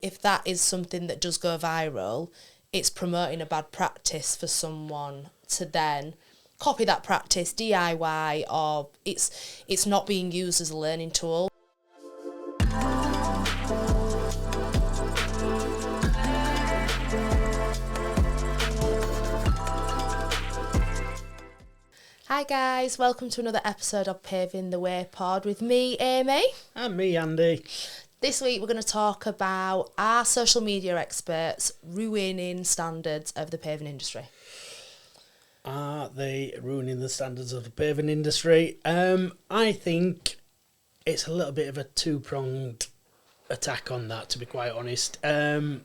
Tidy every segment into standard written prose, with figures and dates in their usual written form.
if that is something that does go viral, it's promoting a bad practice for someone to then copy that practice, DIY, or it's not being used as a learning tool. Hi guys, welcome to another episode of Paving the Way pod with me, Amy. And me, Andy. This week we're going to talk about our social media experts ruining standards of the paving industry. Are they ruining the standards of the paving industry? I think it's a little bit of a two-pronged attack on that, to be quite honest. I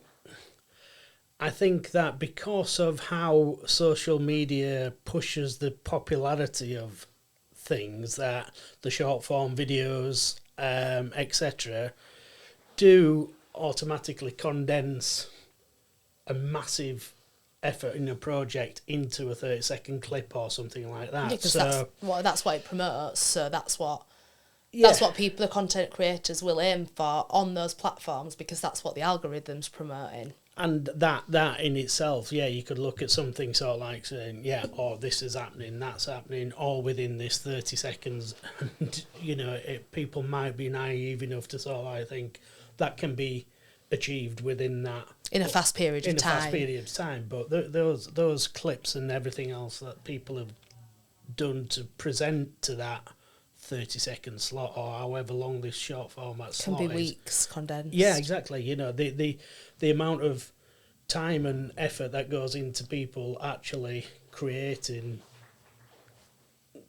think that because of how social media pushes the popularity of things, that the short-form videos, etc., do automatically condense a massive effort in a project into a 30-second clip or something like that. Yeah, because so that's what it promotes. So that's what people, the content creators, will aim for on those platforms, because that's what the algorithm's promoting. And that in itself, yeah, you could look at something sort of like saying, yeah, oh, this is happening, that's happening, all within this 30 seconds. And, people might be naive enough to sort of like think that can be achieved within that. In a fast period of time. But those clips and everything else that people have done to present to that 30-second slot, or however long this short format slot can be is, weeks condensed. Yeah, exactly. The amount of time and effort that goes into people actually creating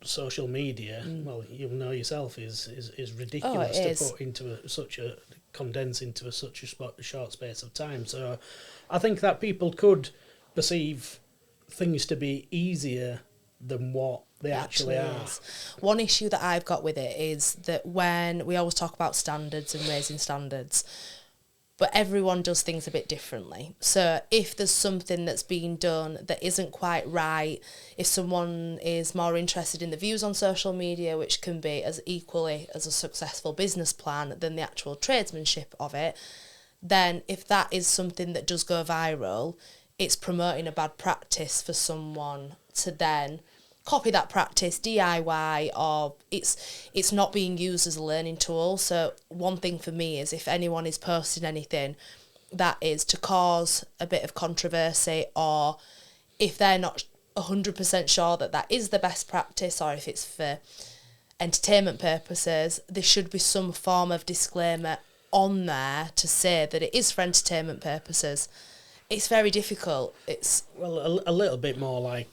social media, well, you know yourself, is ridiculous to put into condense into such a short space of time. So I think that people could perceive things to be easier than what they actually are. One issue that I've got with it is that when we always talk about standards and raising standards, but everyone does things a bit differently. So if there's something that's being done that isn't quite right, if someone is more interested in the views on social media, which can be as equally as a successful business plan than the actual tradesmanship of it, then if that is something that does go viral, it's promoting a bad practice for someone to then copy that practice, DIY, or it's not being used as a learning tool. So one thing for me is, if anyone is posting anything that is to cause a bit of controversy, or if they're not 100% sure that is the best practice, or if it's for entertainment purposes, there should be some form of disclaimer on there to say that it is for entertainment purposes. It's very difficult. It's a little bit more like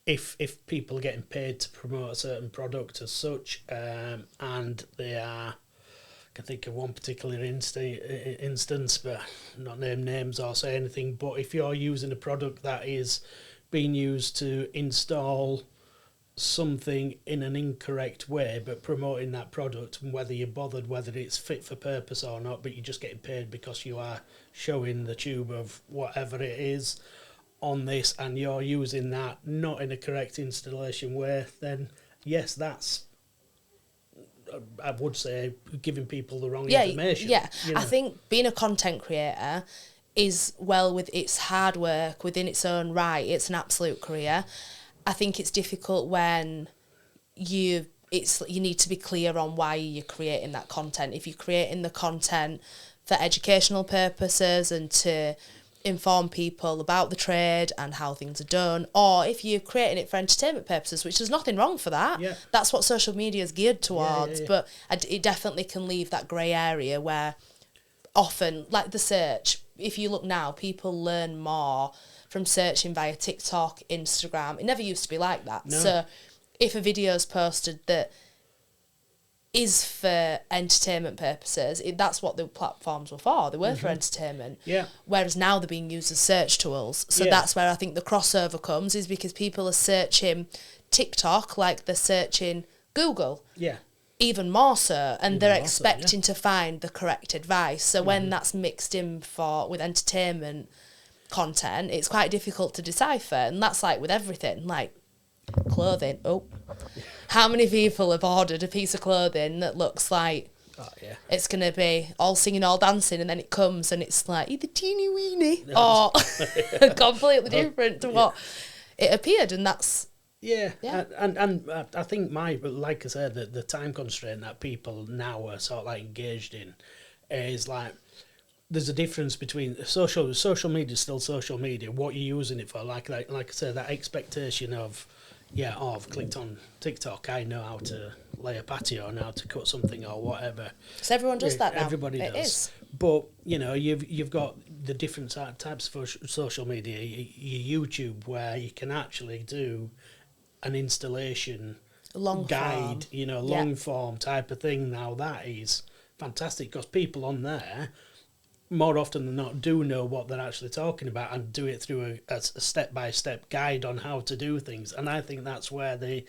if people are getting paid to promote a certain product as such, and they are, I can think of one particular instance, but not name names or say anything, but if you're using a product that is being used to install something in an incorrect way, but promoting that product, and whether you're bothered whether it's fit for purpose or not, but you're just getting paid because you are showing the tube of whatever it is on this, and you're using that not in a correct installation way, then yes, that's, I would say, giving people the wrong information. Yeah, I think being a content creator is, with its hard work within its own right, it's an absolute career. I think it's difficult when you need to be clear on why you're creating that content. If you're creating the content for educational purposes and to inform people about the trade and how things are done, or if you're creating it for entertainment purposes, which there's nothing wrong for that. Yeah. That's what social media is geared towards. Yeah. But it definitely can leave that grey area where often, like the search, if you look now, people learn more from searching via TikTok, Instagram. It never used to be like that. No. So if a video is posted that is for entertainment purposes, that's what the platforms were for. They were for entertainment. Yeah. Whereas now they're being used as search tools. So that's where I think the crossover comes, is because people are searching TikTok like they're searching Google. Yeah. Even more so, and they're expecting to find the correct advice. So when that's mixed in with entertainment content, it's quite difficult to decipher. And that's like with everything, like clothing. How many people have ordered a piece of clothing that looks like Oh, yeah. It's going to be all singing, all dancing, and then it comes and it's like either teeny weeny No, or completely different to what it appeared, and that's... Yeah, Yeah. and I think like I said, the time constraint that people now are sort of like engaged in is like, there's a difference between social media is still social media. What you're using it for, like I said, that expectation of, yeah, oh, I've clicked on TikTok, I know how to lay a patio and how to cut something or whatever. So everyone does that now. Everybody does. It is. But, you know, you've got the different types of social media. Your YouTube, where you can actually do an installation Long guide, form. long form type of thing. Now that is fantastic, because people on there, more often than not, do know what they're actually talking about and do it through a step-by-step guide on how to do things. And I think that's where the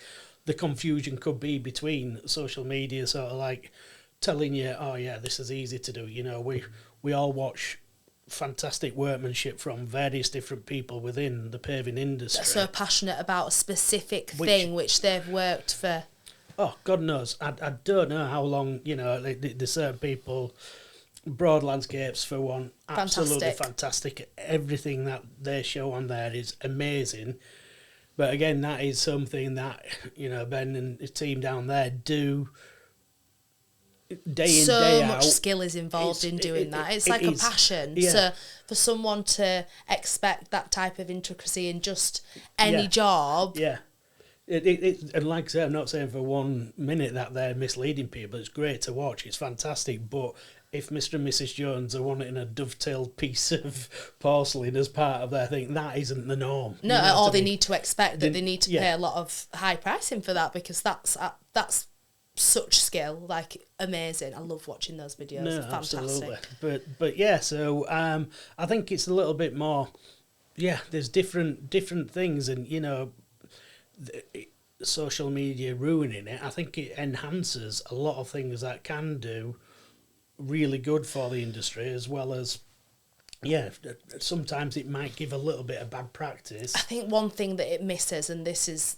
confusion could be between social media, sort of like telling you, oh yeah, this is easy to do. We all watch fantastic workmanship from various different people within the paving industry. They're so passionate about a specific thing which they've worked for. Oh, God knows. I don't know how long, there's certain people... Broad landscapes, for one, absolutely fantastic. Everything that they show on there is amazing. But again, that is something that, Ben and his team down there do day in, day out. So much skill is involved in doing that. It's like a passion. Yeah. So for someone to expect that type of intricacy in just any job... Yeah. And like I said, I'm not saying for 1 minute that they're misleading people. It's great to watch. It's fantastic. But if Mr. and Mrs. Jones are wanting a dovetailed piece of porcelain as part of their thing, that isn't the norm. No, or they need to expect that they need to pay a lot of high pricing for that, because that's such skill, like amazing. I love watching those videos. No, Fantastic. absolutely. But yeah, so I think it's a little bit more. Yeah, there's different things, and social media ruining it. I think it enhances a lot of things that can do really good for the industry, as well as, sometimes it might give a little bit of bad practice. I think one thing that it misses, and this is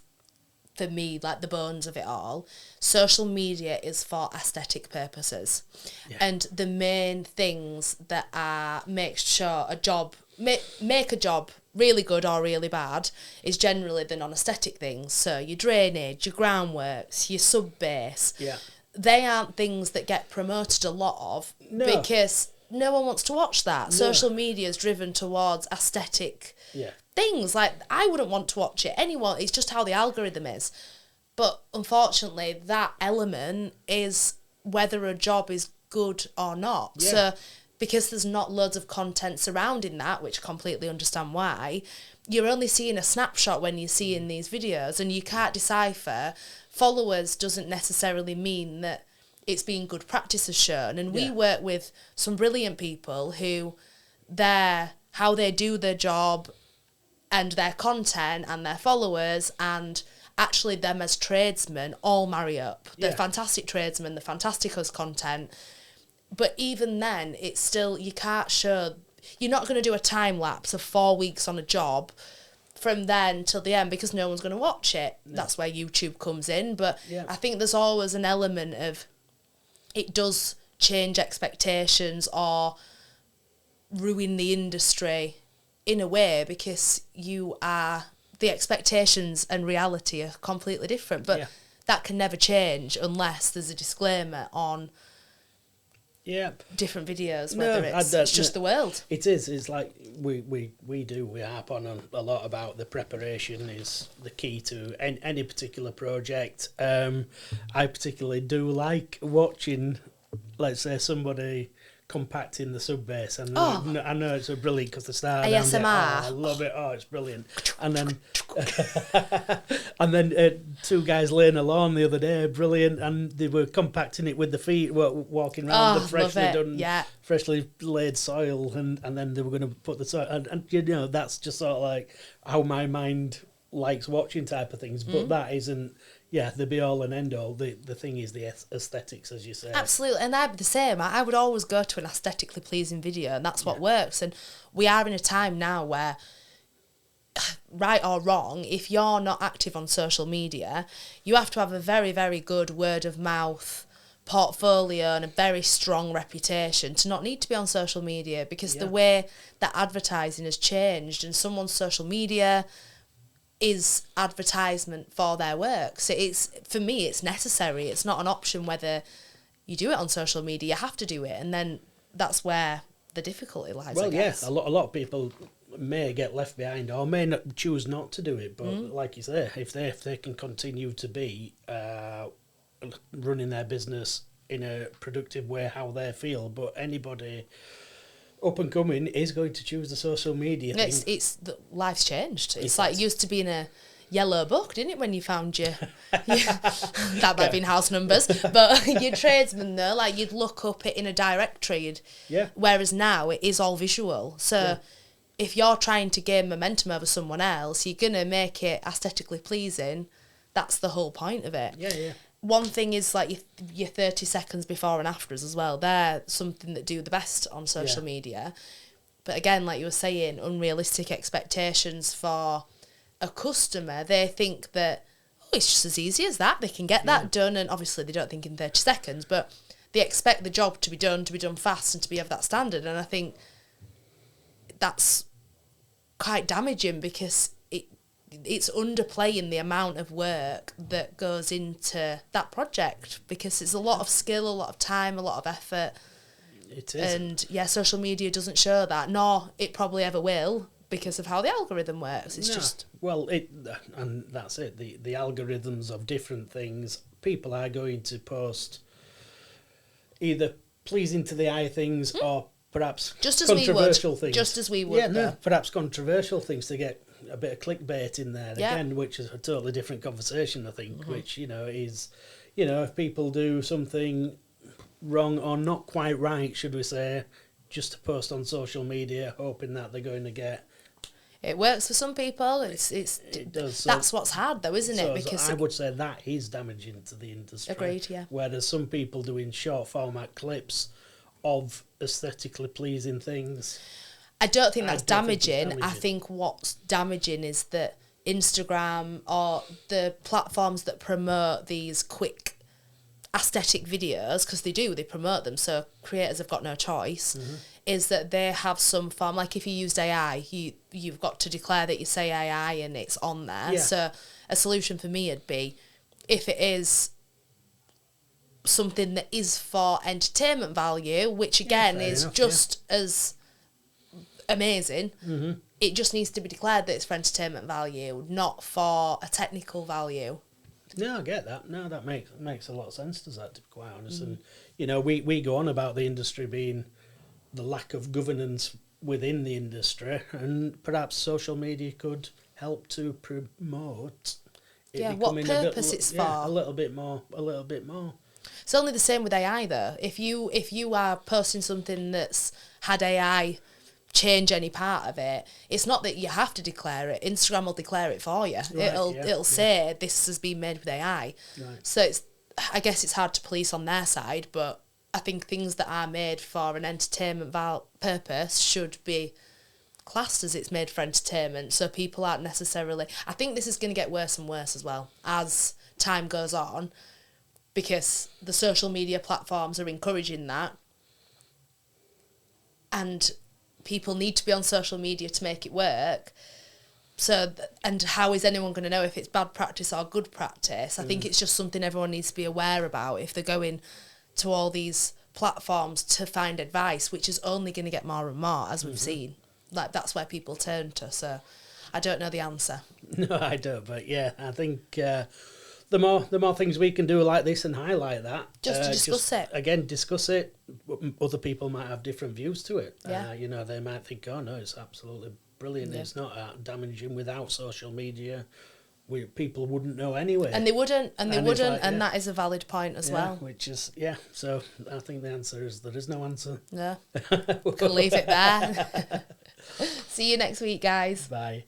for me like the bones of it all, social media is for aesthetic purposes. Yeah. And the main things that make a job really good or really bad is generally the non-aesthetic things. So your drainage, your groundworks, your sub-base. Yeah. They aren't things that get promoted a lot of because no one wants to watch that. No. Social media is driven towards aesthetic things. Like, I wouldn't want to watch it. Anyone, it's just how the algorithm is. But unfortunately, that element is whether a job is good or not. Yeah. So because there's not loads of content surrounding that, which I completely understand why, you're only seeing a snapshot when you're seeing these videos, and you can't decipher. Followers doesn't necessarily mean that it's being good practice as shown. And we work with some brilliant people who how they do their job and their content and their followers and actually them as tradesmen all marry up. They're fantastic tradesmen, they're fantastic as content. But even then, it's still, you can't show, you're not going to do a time lapse of 4 weeks on a job from then till the end, because no one's going to watch it. No. That's where YouTube comes in. But I think there's always an element of, it does change expectations or ruin the industry in a way, because the expectations and reality are completely different. But that can never change unless there's a disclaimer on different videos, whether it's just the world. It is. It's like we harp on a lot about the preparation is the key to any particular project. I particularly do like watching, let's say, somebody compacting the sub base, and I know it's brilliant because the star ASMR. I love it. Oh, it's brilliant. And then two guys laying a lawn the other day, brilliant, and they were compacting it with the feet, walking around the freshly done, freshly laid soil, and then they were going to put the soil, and that's just sort of like how my mind likes watching type of things, but that isn't. Yeah, the be-all and end-all. The thing is the aesthetics, as you say. Absolutely, and I'd be the same. I would always go to an aesthetically pleasing video, and that's what works. And we are in a time now where, right or wrong, if you're not active on social media, you have to have a very, very good word-of-mouth portfolio and a very strong reputation to not need to be on social media, because the way that advertising has changed, and someone's social media is advertisement for their work. So it's, for me, it's necessary. It's not an option whether you do it on social media. You have to do it, and then that's where the difficulty lies. Well, I guess. a lot of people may get left behind or may not choose not to do it, but like you say, if they can continue to be running their business in a productive way how they feel, but anybody up and coming is going to choose the social media thing. Life's changed. It's like it used to be in a yellow book, didn't it, when you found your that might be in house numbers, but your tradesman though, like you'd look up it in a directory, whereas now it is all visual. So if you're trying to gain momentum over someone else, you're gonna make it aesthetically pleasing. That's the whole point of it. One thing is like your 30 seconds before and afters as well. They're something that do the best on social media. But again, like you were saying, unrealistic expectations for a customer. They think that, it's just as easy as that. They can get that done. And obviously they don't think in 30 seconds, but they expect the job to be done fast and to be of that standard. And I think that's quite damaging, because it's underplaying the amount of work that goes into that project, because it's a lot of skill, a lot of time, a lot of effort. It is. And social media doesn't show that, nor it probably ever will, because of how the algorithm works. It's just... Well, and that's it. The algorithms of different things, people are going to post either pleasing to the eye things or perhaps just as controversial things. Just as we would. Perhaps controversial things to get a bit of clickbait in there again, which is a totally different conversation, I think, which, is, if people do something wrong or not quite right, should we say, just to post on social media, hoping that they're going to get... It works for some people. It does. That's what's hard, though, isn't it? Because I would say that is damaging to the industry. Agreed, yeah. Whereas some people doing short format clips of aesthetically pleasing things... I don't think that's damaging. I think what's damaging is that Instagram or the platforms that promote these quick aesthetic videos, because they promote them, so creators have got no choice, is that they have some form, like if you used AI, you've got to declare that you say AI and it's on there. So a solution for me would be, if it is something that is for entertainment value, which again is just as amazing, it just needs to be declared that it's for entertainment value, not for a technical value. No, I get that. No, that makes a lot of sense, does that, to be quite honest. And we go on about the industry being the lack of governance within the industry, and perhaps social media could help to promote it what purpose it's for. A little bit more. It's only the same with AI though. If you are posting something that's had AI change any part of it, it's not that you have to declare it. Instagram will declare it for you. Right, it'll say this has been made with AI. Right. So I guess it's hard to police on their side, but I think things that are made for an entertainment purpose should be classed as it's made for entertainment, so people aren't necessarily... I think this is going to get worse and worse as well as time goes on, because the social media platforms are encouraging that, and people need to be on social media to make it work. So, and how is anyone going to know if it's bad practice or good practice? I think it's just something everyone needs to be aware about if they're going to all these platforms to find advice, which is only going to get more and more, as we've seen. Like, that's where people turn to. So I don't know the answer. No, I don't. But yeah, I think the more things we can do like this and highlight that, just to discuss it. Again, discuss it. Other people might have different views to it. Yeah. They might think, oh no, it's absolutely brilliant. Yeah. It's not damaging. Without social media, people wouldn't know anyway. And they wouldn't, and that is a valid point as well. Which is, so I think the answer is there is no answer. No. We can leave it there. See you next week, guys. Bye.